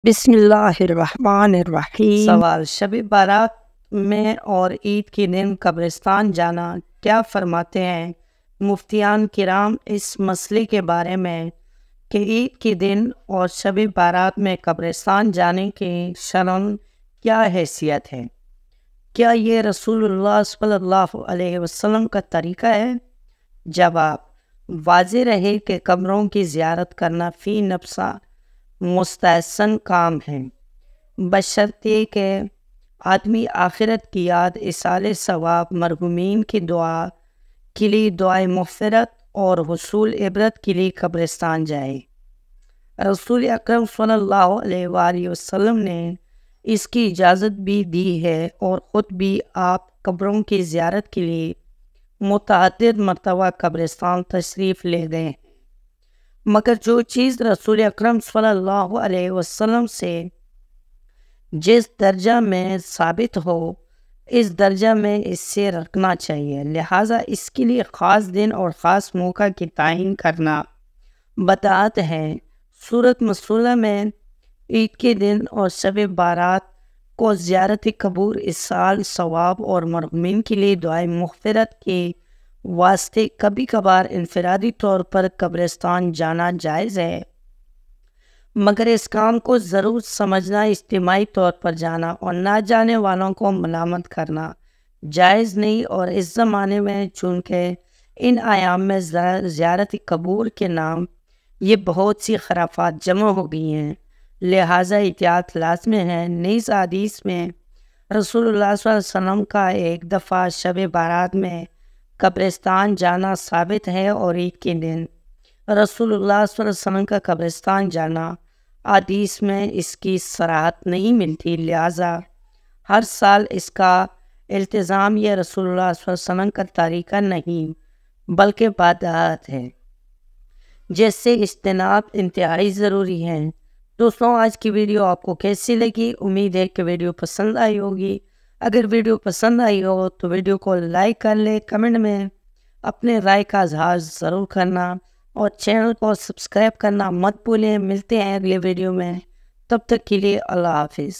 بسم اللہ الرحمن الرحیم۔ سوال: شب بارات میں اور عید کے دن قبرستان جانا کیا فرماتے ہیں مفتیان کرام اس مسئلے کے بارے میں کہ عید کے دن اور شب بارات میں قبرستان جانے کی شرعاً کیا حیثیت ہے؟ کیا یہ رسول اللہ صلی اللہ علیہ وسلم کا طریقہ ہے؟ جواب: واضح رہے کہ قبروں کی زیارت کرنا فی نفسہ مستحسن کام ہے، بشرطیہ کہ آدمی آخرت کی یاد، ایصال ثواب، مرحومین کی دعا کے لیے دعائے مغفرت اور حصول عبرت کے لیے قبرستان جائے۔ رسول اکرم صلی اللہ علیہ وآلہ وسلم نے اس کی اجازت بھی دی ہے اور خود بھی آپ قبروں کی زیارت کے لیے متعدد مرتبہ قبرستان تشریف لے گئے ہیں، مگر جو چیز رسول اکرم صلی اللہ علیہ وسلم سے جس درجہ میں ثابت ہو، اس درجہ میں اس سے رکھنا چاہیے، لہٰذا اس کے لیے خاص دن اور خاص موقع کی تعین کرنا بدعت ہے۔ صورت مصولہ میں عید کے دن اور شب بارات کو زیارت قبور، ایصال ثواب اور مرحومین کے لیے دعائے مغفرت کے واسطے کبھی کبھار انفرادی طور پر قبرستان جانا جائز ہے، مگر اس کام کو ضرور سمجھنا، اجتماعی طور پر جانا اور نہ جانے والوں کو ملامت کرنا جائز نہیں۔ اور اس زمانے میں چونکہ ان ایام میں زیارت قبور کے نام یہ بہت سی خرافات جمع ہو گئی ہیں، لہٰذا احتیاط لازمی ہے۔ نیز حدیث میں رسول اللہ صلی اللہ علیہ وسلم کا ایک دفعہ شب بارات میں قبرستان جانا ثابت ہے اور عید کے دن رسول اللہ صلی اللہ علیہ وسلم کا قبرستان جانا حدیث میں اس کی صراحت نہیں ملتی، لہٰذا ہر سال اس کا التزام یہ رسول اللہ صلی اللہ علیہ وسلم کا طریقہ نہیں بلکہ بدعت ہے، جس سے اجتناب انتہائی ضروری ہے۔ دوستوں، آج کی ویڈیو آپ کو کیسی لگی؟ امید ہے کہ ویڈیو پسند آئی ہوگی۔ اگر ویڈیو پسند آئی ہو تو ویڈیو کو لائک کر لیں، کمنٹ میں اپنے رائے کا اظہار ضرور کرنا اور چینل کو سبسکرائب کرنا مت بھولیں۔ ملتے ہیں اگلے ویڈیو میں، تب تک کے لیے اللہ حافظ۔